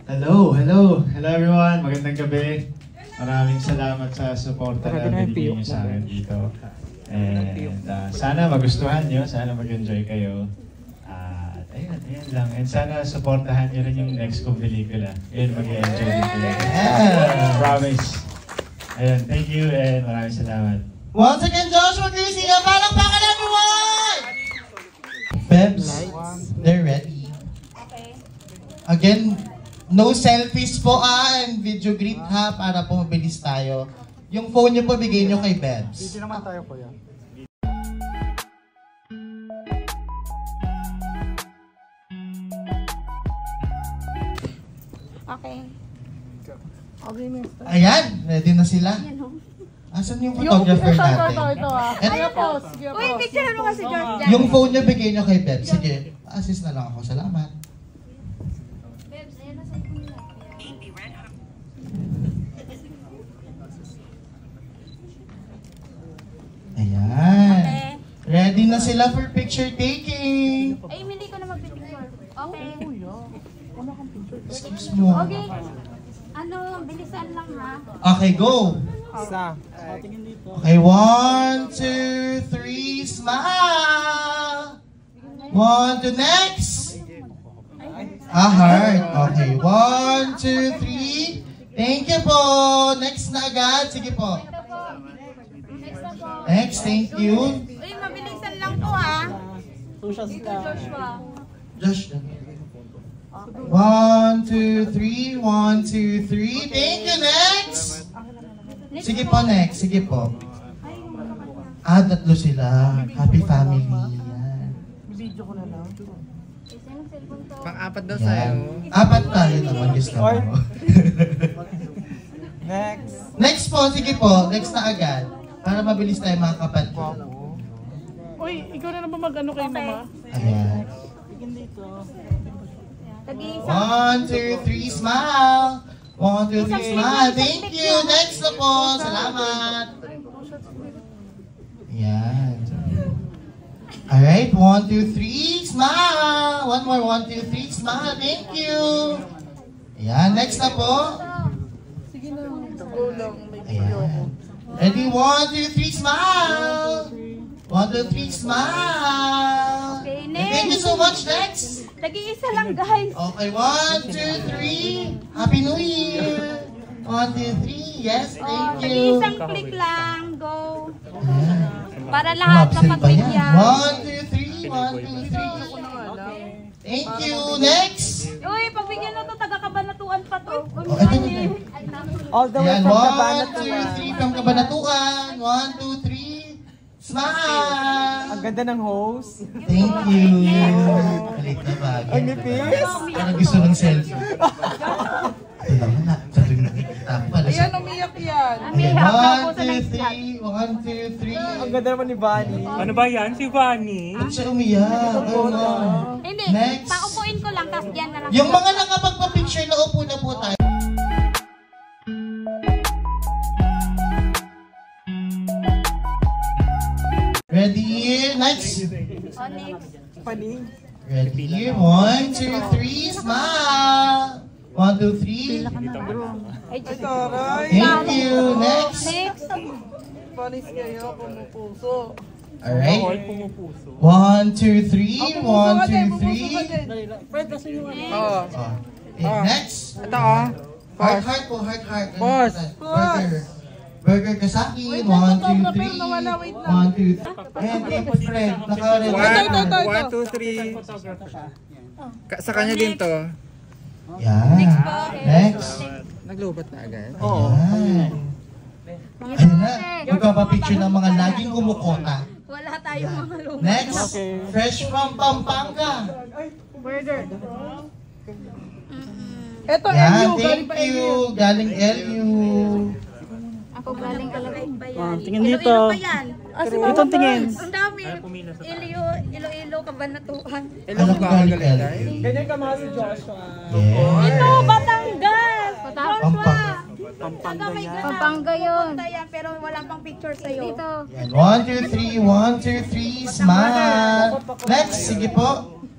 Hello everyone. Magandang gabi. Maraming salamat sa suporta na binigay niyo sa akin dito. And sana magustuhan niyo, sana mag-enjoy kayo. At ayun lang. And sana supportahan niyo rin yung next kong pelikula. Ayun, mag-enjoy din kayo. Promise. Ayun, thank you and maraming salamat. Once again, Joshua Garcia, palakpakan everyone! Bebs, they're ready. Okay. Again, no selfies po and video greet ha, para po mabilis tayo. Yung phone niyo po, bigay niyo kay Bebs. Video naman tayo po yan. Okay. Ayan, ready na sila. Asan yung photographer natin? Uy, picture mo kasi George dyan. Yung phone niya, bigay niyo kay Bebs. Sige, assist na lang ako. Salamat. Bebs, ayan na sa'yo nila. Ayan. Okay. Ready na sila for picture taking. Ay, hindi ko na mag-picture. Okay. Excuse mo. Okay. Ano, bilisan lang ha. Okay, go. Isa. Okay, 1, 2, 3, smile. 1, 2, next. Heart. Okay, 1, 2, 3. Thank you po. Next na agad. Sige po. Next na po. Next, thank you. Uy, mabilisan lang po ha. Social Dito, Joshua. Josh. 1, 2, 3. 1, 2, 3. Thank you, next. Sige po, next. Sige po. Tatlo sila. Happy family. Yan. Video ko na lang. Isa yung cellphone to. Pang-apat daw Yan. sa'yo. 4 tayo naman. Gusto mo. Next. Next po, sige po. Next na agad. Para mabilis tayo mga kapatid. Uy, ikaw na naman mag-ano kay mama? Ayan. Tag-iisa. 1, 2, 3, smile. 1, 2, 3, smile. Thank you. Next na po. Salamat. Ayan. Alright, 1, 2, 3, smile. One more, 1, 2, 3, smile. Thank you. Ayan, next na po. Sige na, go lang. May video ako. Ayan. Ready, 1, 2, 3, smile. 1, 2, 3, smile. Okay, And thank you so much. Next. Tag-iisa lang guys. Okay, 1, 2, 3. Happy New Year. 1, 2, 3. Yes, thank you. Tag-iisang click lang. Go. Ayan. Para lahat Umabsent pa yan. mapagbigyan. 1, 2, 3. 1, 2, 3. Thank you. Next. Uy, pagbigyan na to, taga-kabanatuan pa to. Oh, ito na. All the way Ayan, from 1, Cabanatuan. 2, 3 from Kabanatuan. 1, 2, 3. Smile. Ang ganda ng host. Thank you. Balik na bagay. Ang nipis. Parang gusto ng selfie. Ito naman na. Sabi na kita pala. Ayan, umiyak yan. Ayan, Amiyak na po 1, sa next 2, 3. 1, 2, 3. Ang ganda naman ni Bunny. Ano ba yan? Si Vanny? Ba't siya umiyak? Ayun na. Hindi, Next. paupuin ko lang, tapos diyan na lang. Yung mga nakapagpa-picture na upo na po tayo. Ready? Next. Oh, next. Funny. Ready? 1, 2, 3. Smile. 1, 2, 3. Ay, Diyos. Taray. Thank you. Next. Next. Panis kayo, pumupuso. Alright. 1, 2, 3. 1, 2, 3. Fred, kasi yung ano. Oo. Okay, next. Ito ah. Heart, heart po, heart, heart. Pause. Burger. Burger ka sa akin. 1, 2, 3. 1, 2, 3. Ayan, thank you, Fred. Naka-ready. Ito. 1, 2, 3. Sa kanya din to. Yan. Next. Naglubat na agad. Oo. Ayan. Ayun na. Magpapapicture ng mga laging kumukota. Wala tayong mga lumang. Next. Fresh from Pampanga. Burger. Ito, Yan, LU. Galing thank pa you. LU. Galing LU. Ako galing Alabay pa yan. Tingin dito. Iloilo pa yan. Itong tingin. Ang dami. Iloilo, Kabanatuan. Alam ko galing LU. Ganyan ka mga si Joshua. Yeah. Ito, Batangas. Joshua. Pampanga yan. Pampanga yun. Pero wala pang picture sa'yo. Dito. Yan. 1, 2, 3. 1, 2, 3. Smile. Next. Sige po.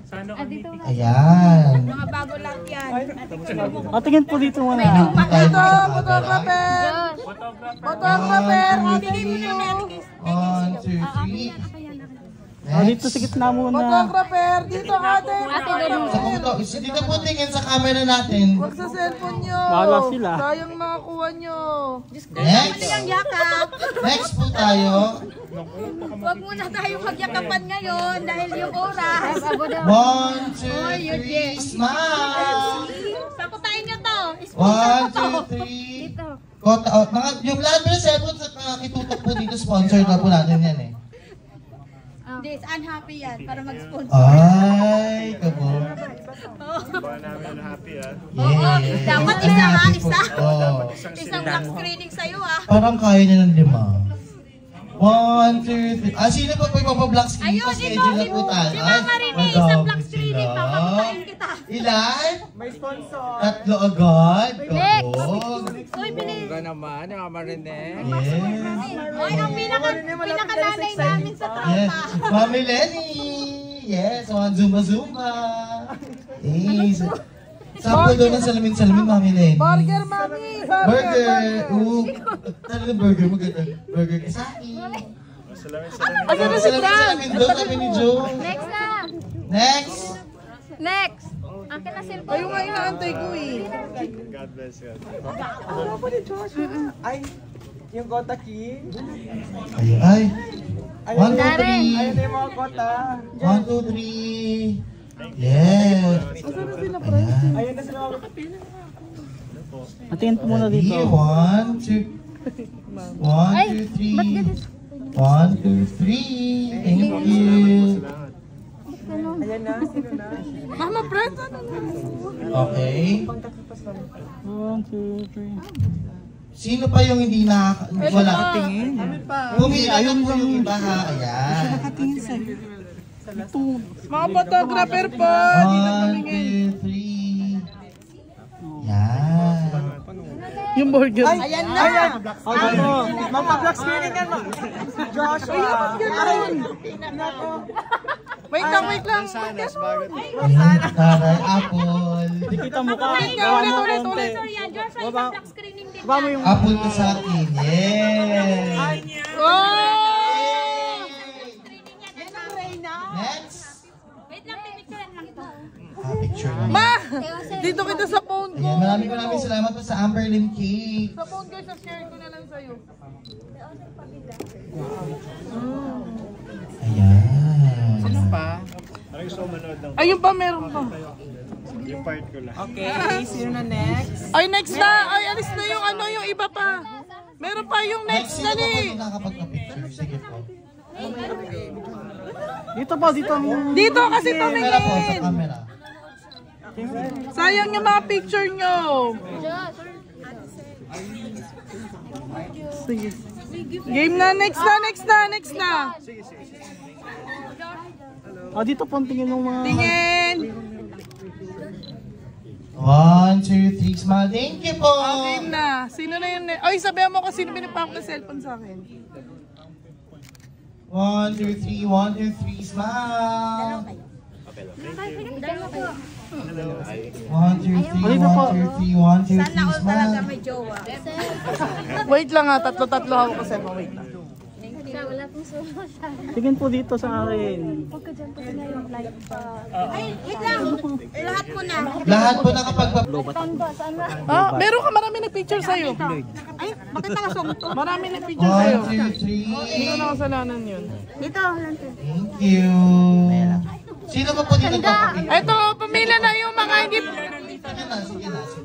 Ayan. Mga bago lang yan. Tingin po dito muna. Ito, photographer! Photographer! Atin mo! 1, 2, 3. Dito sa gitna muna. Photographer! Dito ate! Sa punto, dito po tingin sa camera natin. Huwag sa cellphone nyo! Bahala sila. Sayang nakakuha nyo! Next. Ang yakap. Next po tayo. Huwag muna tayo magyakapan ngayon dahil yung oras. 1, 2, 3, smile! Sakutain nyo to. 1, 2, 3. Kota, yung lahat mo ng cellphone sa nakakitutok po dito, sponsor na po natin yan eh. This, unhappy yan para mag-sponsor. Ay, kabo. Oo, dapat isa ha, isa. Oh. Isang black screening sa'yo ha. Parang kaya niya ng 5. 1, 2, 3. Sino pa po yung black screen? Ayun, Pa-schedule na po tayo. si Mama Rene, Ay, isang madami black screening. sila. Papapakain kita. Ilan? May sponsor. 3 agad. Next. Kabog. Uy, bilis. Bongga naman, yung Mama Rene. Yes. Oy, ang pinaka-nanay namin sa Yes. tropa. Mami Lenny. Yes. Zumba. Yes. Sample daw ng salamin, Mami Lenny. Burger, mami! Burger. Talaga burger. Maganda. Burger ka sa akin. Asan na si Frank? Salamin daw, sabi ni Joe. Next na. Next. Next. Akin na cellphone. Kayo nga inaantay ko eh. Ay, yung Kota King. Ay. 1, 2, 3. Ayun na yung mga Kota. 1, 2, 3. Yes. Ayan. Ayun na sila mga Tingin po muna Ready? dito. 1, 2, 3. 1, 2, 3. Thank you. Ayan na, sino na? Mama, friends, ano na? Okay. 1, 2, 3. Sino pa yung hindi wala? Tingin. Pumila na po yung iba ha. Ayan. Mga photographer po! Di na 1, tumingin. 2, 3. Yan. Yung burger. Ayan na! Ayan! Magpa-black screening yan, Joshua! Wait lang. Ayan, taray, apple. Hindi kita mukha. Ulit. Sorry yan, Joshua, isang black screening din. Baba mo yung... Apple ka sa akin. Yes. Oh! Next. Wait lang, pipicturean lang ito. Picture lang. Ma! Dito kita sa phone ko. Ayan, maraming salamat po sa Amberlin Cake. Sa phone ko, share ko na lang sa'yo. Ayan. Ano pa? Ayun pa, meron pa. Okay, sino na next? Ay, next na! Ay, alis na yung yung iba pa. Meron pa yung next na Sino pa po ni. nakakapagpa-picture? Sige po. Dito po, dito. Dito kasi Camera po, sa tumingin. camera. Sayang yung mga picture nyo. Sige. Game na, next na. Dito po, tingin ng mga... Tingin. 1, 2, 3, smile. Thank you po. Game na. Sino na yun? Ay, sabihan mo kung sino pinipak na cellphone sa akin. 1, 2, 3, 1, 2, 3, smile. 1, 2, 3, 1, 2, 3, 1, 2, Sana all 3, talaga smile. may jowa. Wait lang ha, tatlo hawak ko cellphone. Wait lang. Wala pong susunod. Tingin po dito sa akin. Ay, wait lang. Lahat mo na. Lahat po nakapagpa... Meron ka marami na picture sa'yo. Ay, bakit nakasong to? Marami na picture sa'yo. 1, 2, Hindi ko 3. nakasalanan yun. Dito, lanto. Thank you. Sino pa po dito papapicture? Eto, pamila na yung mga hindi... Sige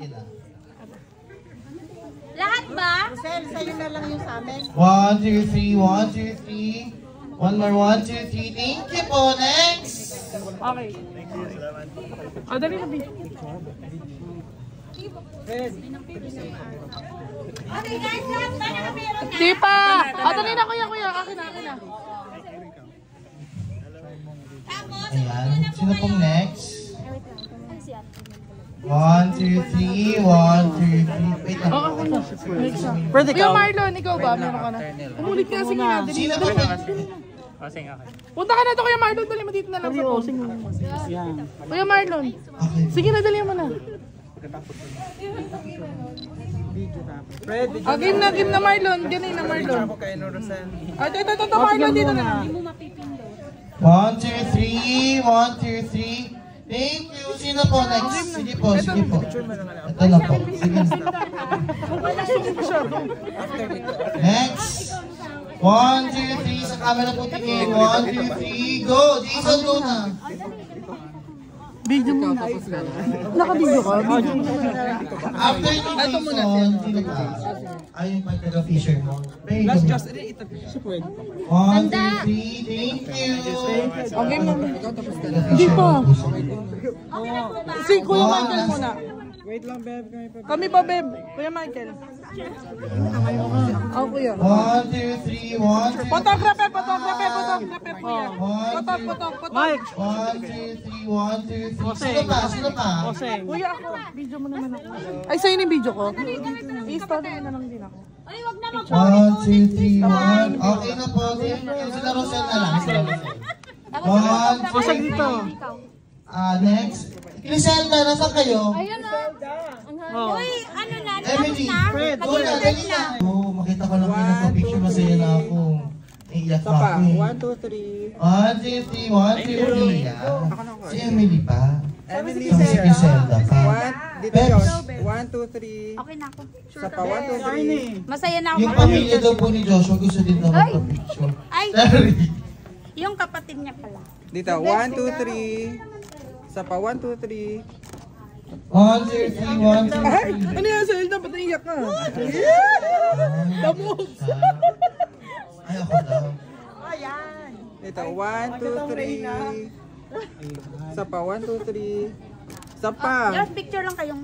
na. Lahat ba? 1, 2, 3, 1, 2, 3. One more, 1, 2, 3. Thank you po. Next. Okay. Dali na, B. Okay guys, lahat ba na meron na? Di pa! Dali na, kuya. Akin na. Tapos, Ayan. Sino pong next? 1, 2, 3. 1, 2, 3. Wait lang. Ako na. Pwede Kuya ka. Marlon, ikaw ba? Meron ka na. Umulit nga, sige na. Sino pa po? Osing, okay. Punta ka na to, Kuya Marlon. Dali mo dito na lang sa phone. Kuya Marlon. Okay. Sige na, dali mo na. Fred, Ah, game na Marlon. Ganun na Marlon. ako kay Norosan. Ah, ito, Marlon. Dito na. 1, 2, 3. 1, 2, 3. Thank you. Sino po next? Sige po, sige po. Ito na po. Sige. Next. 1, 2, 3. Sa camera po tingin. 1, 2, 3. Go! Jason, go na. Video mo na. Naka-video ka? After ni Jason, sino pa? Ayun pa taga-fisher mo. Last just, ito. 1, 2, 3. Thank you. Okay mo. Taga-fisher Dito. mo. Si Kuya Michael muna. Wait lang, Beb. Kami pa, Beb. Kuya Michael. Oh, Kuya. 1, 2, 3. 1, 2, 3. Photographer, Kuya. Potok. Mike! 1, 2, 3, 1, 2, 3. Sino pa? Sino pa? Oseng. Kuya, ako. Video mo naman ako. Ay, sa'yo na yung video ko. I-start mo na lang din ako. Ay, wag na 1, 2, 3, 1. Okay na po. Sila Rosel na lang. Sila Rosel. 1, 2, dito. Next. Griselda, nasaan kayo? Ayun o. Uy, ano na? Emily, Fred, go na, dali na. Oo, makita ko lang kayo nagpa-picture. Masaya na ako. Iiyak na ako eh. 1, 2, 3. 1, 2, 3. 1, 2, 3. Yan. Si Emily pa. Emily, Si Griselda pa. Dito, Josh. 1, 2, 3. Okay na ako. Sa pa, 1, 2, 3. Masaya na ako. Yung pamilya daw po ni Joshua gusto din daw magpa-picture. Ay, Sorry. yung kapatid niya pala. Dito, 1, 2, 3. Sa pa, 1, 2, 3. 1, 2, 3, 1, 2, 3. Ano yan, Zelda? Ba't naiyak ka? Damog. Ay, ako daw. Dito, 1, 2, 3. Sa pa, 1, 2, 3. Sa pa. Just picture lang kayong